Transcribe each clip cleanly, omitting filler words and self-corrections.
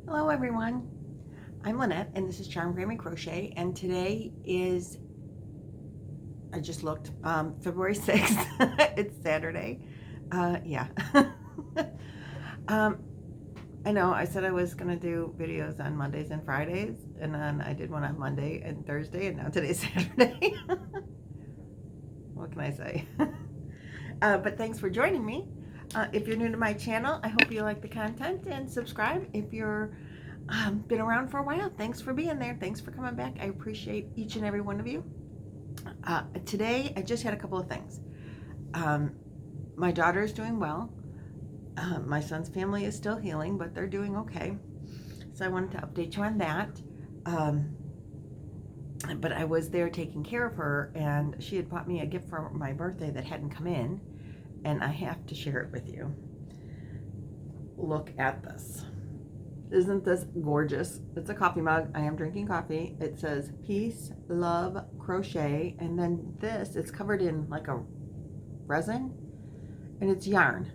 Hello everyone, I'm Lynette and this is Charmed Grammy Crochet, and today is, I just looked, February 6th. It's Saturday. Yeah. um, I know I said I was going to do videos on Mondays and Fridays, and then I did one on Monday and Thursday, and now today's Saturday. What can I say? But thanks for joining me. If you're new to my channel, I hope you like the content and subscribe. If you're been around for a while, thanks for being there. Thanks for coming back. I appreciate each and every one of you. Today, I just had a couple of things. My daughter is doing well. My son's family is still healing, but they're doing okay. So I wanted to update you on that. But I was there taking care of her, and she had bought me a gift for my birthday that hadn't come in, and I have to share it with you. Look at this. Isn't this gorgeous? It's a coffee mug. I am drinking coffee. It says peace, love, crochet, and then this, it's covered in like a resin, and it's yarn,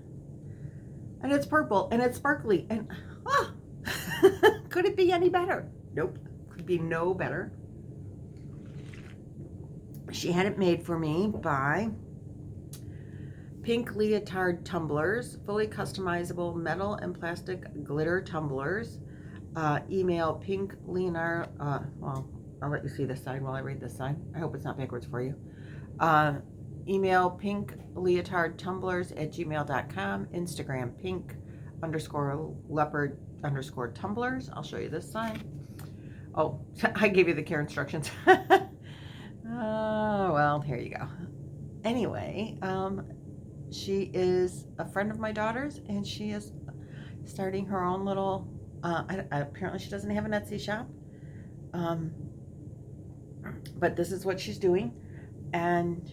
and it's purple, and it's sparkly, and oh, could it be any better? Nope, could be no better. She had it made for me by Pink Leotard Tumblers, fully customizable metal and plastic glitter tumblers. Email Pink Leonard, well, I'll let you see this side while I read this side. I hope it's not backwards for you. Email pinkleotardtumblers@gmail.com. Instagram pink_leopard_tumblers. I'll show you this side. Oh, I gave you the care instructions. Oh, well, here you go. Anyway, she is a friend of my daughter's, and she is starting her own little, apparently she doesn't have an Etsy shop, but this is what she's doing, and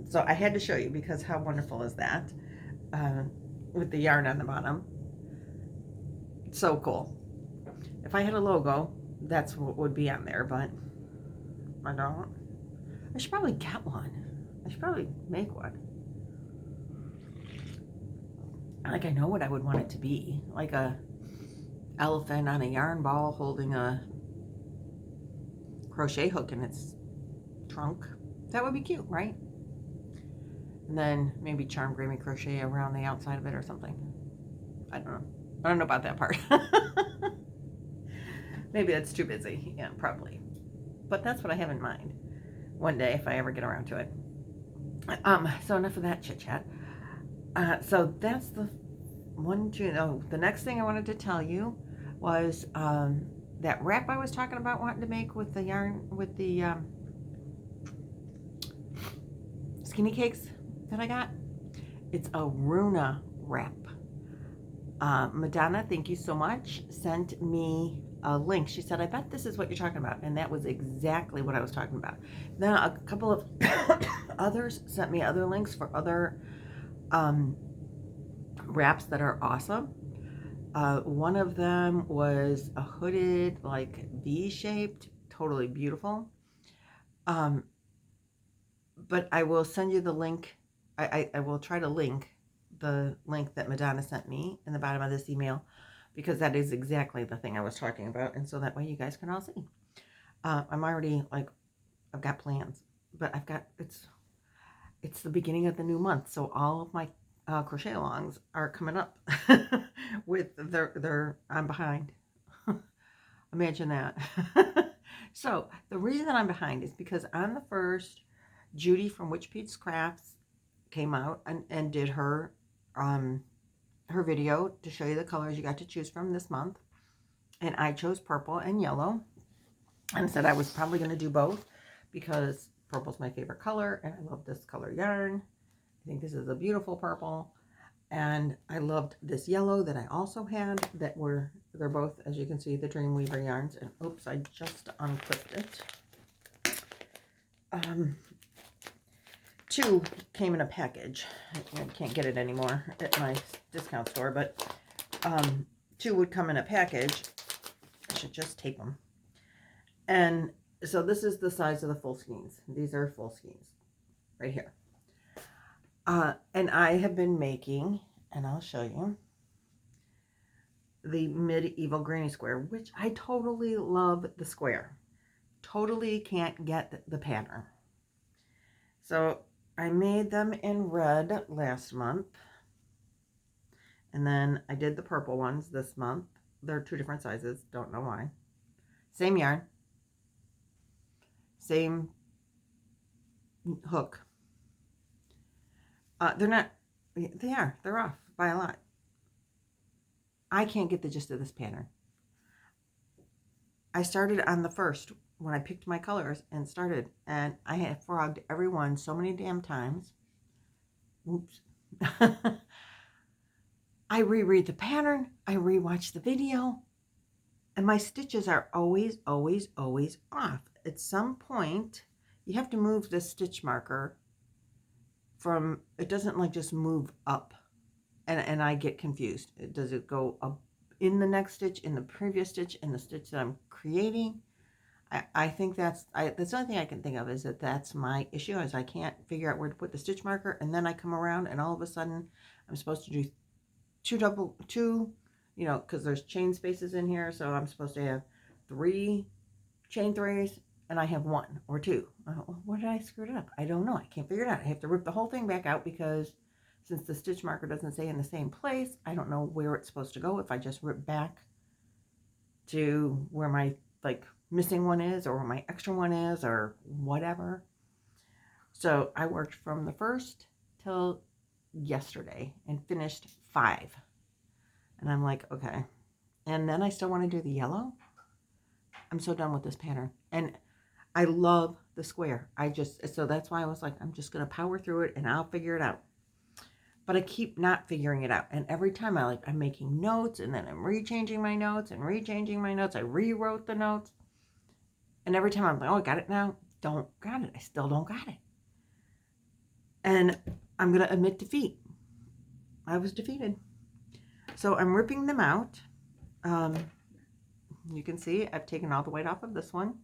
so I had to show you because how wonderful is that, with the yarn on the bottom. So cool. If I had a logo, that's what would be on there, but I don't. I should probably get one. I should probably make one. Like, I know what I would want it to be. Like a elephant on a yarn ball holding a crochet hook in its trunk. That would be cute, right? And then maybe Charmed Grammy Crochet around the outside of it or something. I don't know. I don't know about that part. Maybe that's too busy. Yeah, probably. But that's what I have in mind one day if I ever get around to it. So enough of that chit chat. So that's the one, two. Oh, the next thing I wanted to tell you was that wrap I was talking about wanting to make with the yarn, with the skinny cakes that I got. It's a Ruana Wrap. Madonna, thank you so much, sent me a link. She said, I bet this is what you're talking about. And that was exactly what I was talking about. Then a couple of others sent me other links for other wraps that are awesome. One of them was a hooded, like V-shaped, totally beautiful. But I will send you the link. I will try to link the link that Madonna sent me in the bottom of this email, because that is exactly the thing I was talking about, and so that way you guys can all see. I'm already, like, I've got plans, but I've got, it's the beginning of the new month, so all of my crochet alongs are coming up with I'm behind. Imagine that. So the reason that I'm behind is because on the 1st, Judy from Witch Pete's Crafts came out and did her her video to show you the colors you got to choose from this month, and I chose purple and yellow, and said I was probably going to do both because purple's my favorite color, and I love this color yarn. I think this is a beautiful purple, and I loved this yellow that I also had, that they're both, as you can see, the Dreamweaver yarns. And oops, I just unclipped it. 2 came in a package. I can't get it anymore at my discount store, but 2 would come in a package. I should just tape them. And so this is the size of the full skeins. These are full skeins right here. And I have been making, and I'll show you, the Midieval Granny Square, which I totally love the square. Totally can't get the pattern. So I made them in red last month. And then I did the purple ones this month. They're 2 different sizes. Don't know why. Same yarn. Same hook. They're not, they are. They're off by a lot. I can't get the gist of this pattern. I started on the first when I picked my colors and started, and I had frogged every one so many damn times. Oops. I reread the pattern, I rewatch the video, and my stitches are always, always, always off. At some point, you have to move the stitch marker from, it doesn't like just move up, and I get confused. Does it go up in the next stitch, in the previous stitch, in the stitch that I'm creating? I think that's the only thing I can think of is that's my issue, is I can't figure out where to put the stitch marker, and then I come around and all of a sudden I'm supposed to do two, you know, because there's chain spaces in here, so I'm supposed to have 3 chain 3s, and I have 1 or 2. What did I screw it up? I don't know. I can't figure it out. I have to rip the whole thing back out because since the stitch marker doesn't stay in the same place, I don't know where it's supposed to go. If I just rip back to where my like missing one is, or where my extra one is, or whatever. So I worked from the 1st till yesterday and finished 5. And I'm like, okay. And then I still want to do the yellow. I'm so done with this pattern. And I love the square. So that's why I was like, I'm just going to power through it and I'll figure it out. But I keep not figuring it out. And every time I'm making notes, and then I'm rechanging my notes and rechanging my notes. I rewrote the notes. And every time I'm like, oh, I got it now. Don't got it. I still don't got it. And I'm going to admit defeat. I was defeated. So I'm ripping them out. You can see I've taken all the weight off of this one.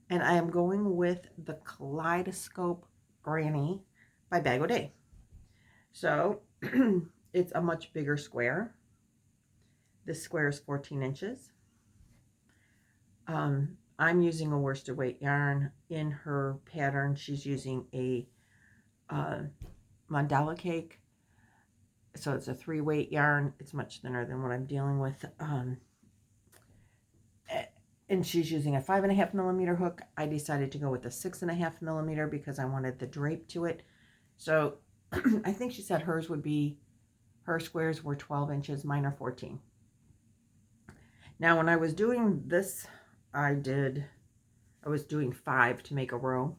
And I am going with the Kaleidscope Granny by Bag O' Day. So it's a much bigger square. This square is 14 inches. I'm using a worsted weight yarn. In her pattern, she's using a mandala cake. So it's a 3-weight yarn. It's much thinner than what I'm dealing with. And she's using a 5.5 millimeter hook. I decided to go with a 6.5 millimeter because I wanted the drape to it. So I think she said hers would be, her squares were 12 inches, mine are 14. Now when I was doing this, I was doing 5 to make a row.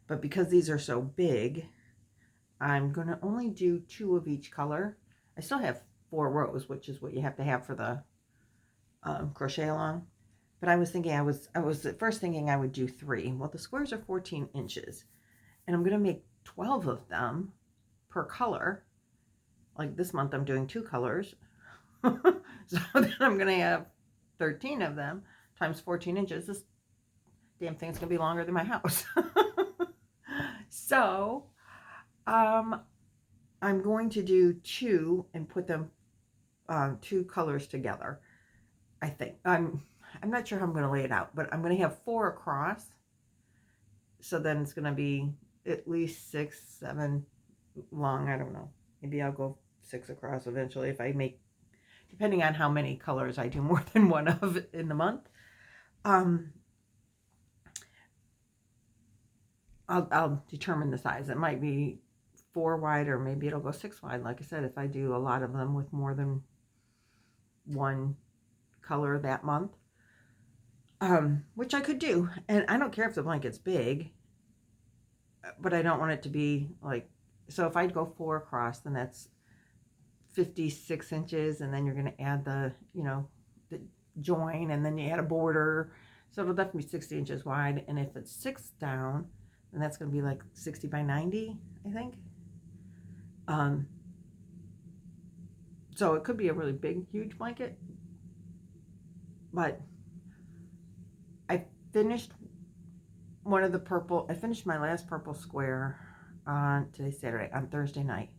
But because these are so big, I'm going to only do 2 of each color. I still have 4 rows, which is what you have to have for the crochet along. But I was thinking, I was at first thinking I would do 3. Well, the squares are 14 inches. And I'm going to make 12 of them per color. Like this month I'm doing 2 colors. So then I'm going to have 13 of them times 14 inches. This damn thing's going to be longer than my house. So I'm going to do 2 and put them 2 colors together. I think I'm not sure how I'm going to lay it out, but I'm going to have 4 across. So then it's going to be at least 6, 7 long. I don't know. Maybe I'll go 6 across eventually if I make, depending on how many colors I do more than one of in the month. I'll determine the size. It might be 4 wide, or maybe it'll go 6 wide. Like I said, if I do a lot of them with more than one color that month, which I could do. And I don't care if the blanket's big, but I don't want it to be like, so if I go 4 across, then that's 56 inches, and then you're going to add the, you know, the join, and then you add a border, so it'll definitely be 60 inches wide. And if it's 6 down, then that's going to be like 60 by 90, I think. So it could be a really big, huge blanket. But I finished one of the purple, I finished my last purple square on, today's Saturday, on Thursday night.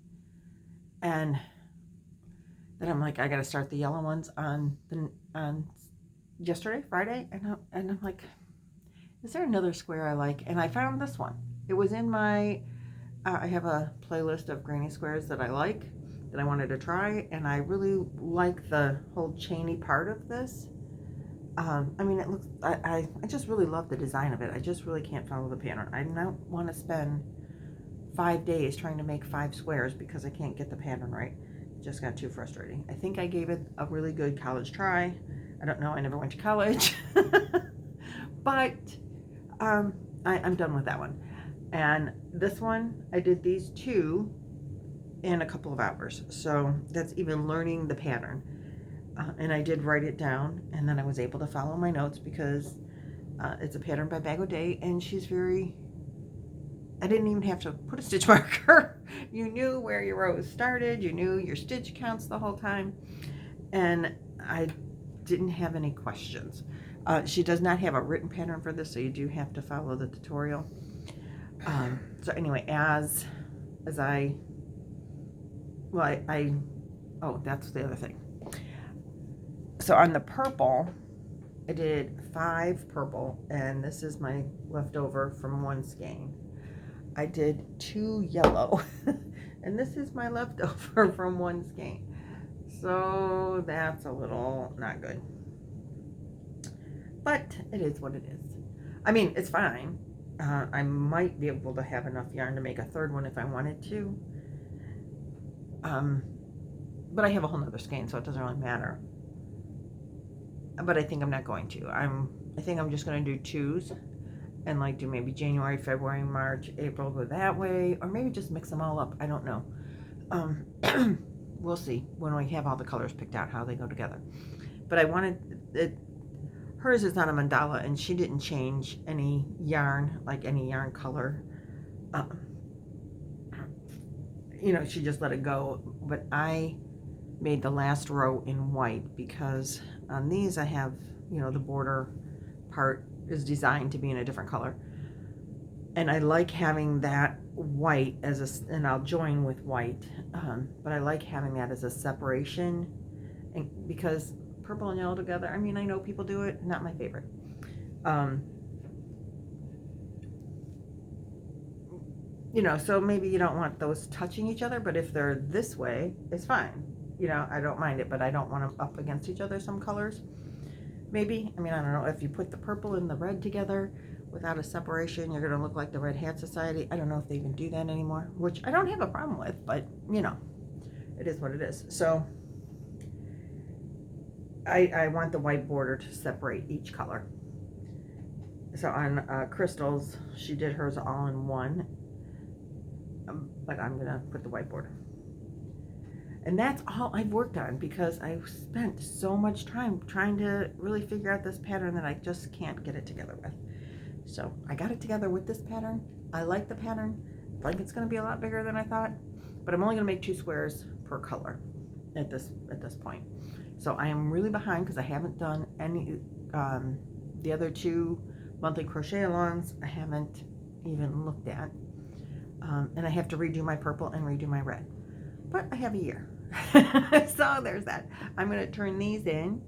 And Then I'm like, I got to start the yellow ones on yesterday, Friday, and I'm like, is there another square I like? And I found this one. It was in my I have a playlist of granny squares that I like, that I wanted to try, and I really like the whole chainy part of this. I mean, it looks, I just really love the design of it. I just really can't follow the pattern. I don't want to spend 5 days trying to make 5 squares because I can't get the pattern right. It just got too frustrating. I think I gave it a really good college try. I don't know, I never went to college. But I'm done with that one. And this one, I did these 2 in a couple of hours. So that's even learning the pattern. And I did write it down, and then I was able to follow my notes because it's a pattern by Bag O' Day, and she's very, I didn't even have to put a stitch marker. You knew where your rows started, you knew your stitch counts the whole time, and I didn't have any questions. She does not have a written pattern for this, so you do have to follow the tutorial. So anyway, as I, well, oh, that's the other thing. So on the purple, I did 5 purple, and this is my leftover from one skein. I did 2 yellow, and this is my leftover from one skein. So that's a little not good. But it is what it is. I mean, it's fine. I might be able to have enough yarn to make a 3rd one if I wanted to. But I have a whole nother skein, so it doesn't really matter. But I think I'm not going to. I think I'm just going to do 2s and like do maybe January, February, March, April, go that way, or maybe just mix them all up. I don't know. We'll see when we have all the colors picked out how they go together. But I wanted it. Hers is not a mandala, and she didn't change any yarn, like any yarn color. You know, she just let it go. But I made the last row in white because on these I have, you know, the border part is designed to be in a different color, and I like having that white as a, and I'll join with white, but I like having that as a separation, and because purple and yellow together, I mean, I know people do it, not my favorite. You know, so maybe you don't want those touching each other, but if they're this way, it's fine. You know, I don't mind it, but I don't want them up against each other, some colors. Maybe, I mean, I don't know, if you put the purple and the red together without a separation, you're going to look like the Red Hat Society. I don't know if they even do that anymore, which I don't have a problem with, but, you know, it is what it is. So, I want the white border to separate each color. So on Crystal's, she did hers all in one, but I'm going to put the white border. And that's all I've worked on because I've spent so much time trying to really figure out this pattern that I just can't get it together with. So I got it together with this pattern. I like the pattern. I think it's going to be a lot bigger than I thought, but I'm only going to make 2 squares per color at this point. So I am really behind because I haven't done any, the other 2 monthly crochet alongs I haven't even looked at. And I have to redo my purple and redo my red. But I have a year. So there's that. I'm going to turn these in.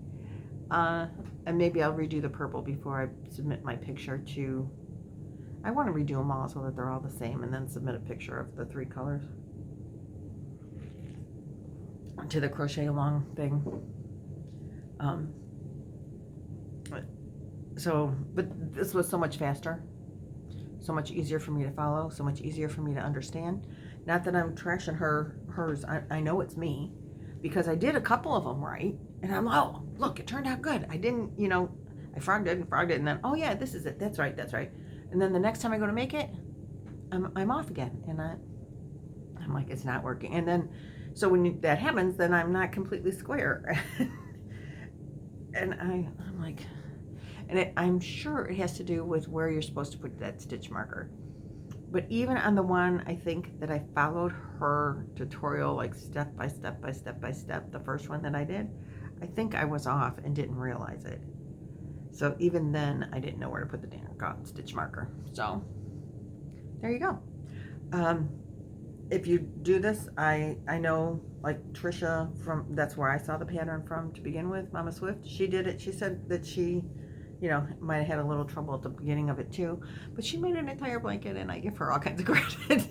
And maybe I'll redo the purple before I submit my picture to... I want to redo them all so that they're all the same and then submit a picture of the 3 colors to the crochet along thing. But this was so much faster. So much easier for me to follow. So much easier for me to understand. Not that I'm trashing hers. I know it's me because I did a couple of them right. And I'm, oh, look, it turned out good. I didn't, you know, I frogged it, and then, oh yeah, this is it. That's right. And then the next time I go to make it, I'm off again. And I'm like, it's not working. And then, so when that happens, then I'm not completely square. And I'm like, and I'm sure it has to do with where you're supposed to put that stitch marker. But even on the one, I think that I followed her tutorial, like step by step, the first one that I did, I think I was off and didn't realize it. So even then, I didn't know where to put the damn stitch marker. So there you go. If you do this, I know like Trisha that's where I saw the pattern from to begin with, Mama Swift. She did it. She said that she, you know, might have had a little trouble at the beginning of it too, but she made an entire blanket, and I give her all kinds of credit.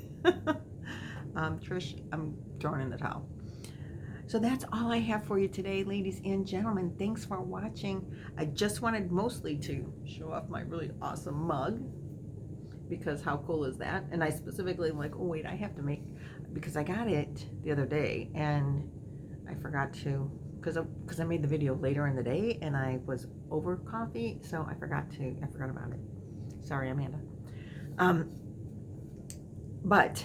Trish, I'm throwing in the towel. So that's all I have for you today, ladies and gentlemen. Thanks for watching. I just wanted mostly to show off my really awesome mug, because how cool is that? And I specifically like, oh wait, I have to make, because I got it the other day and I forgot to, because I made the video later in the day and I was over coffee, so I forgot about it. Sorry, Amanda. But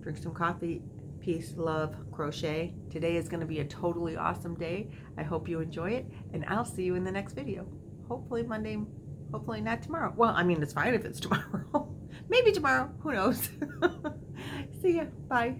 drink some coffee. Peace, love, crochet. Today is going to be a totally awesome day. I hope you enjoy it, and I'll see you in the next video. Hopefully Monday, hopefully not tomorrow. Well, I mean, it's fine if it's tomorrow. Maybe tomorrow. Who knows? See ya. Bye.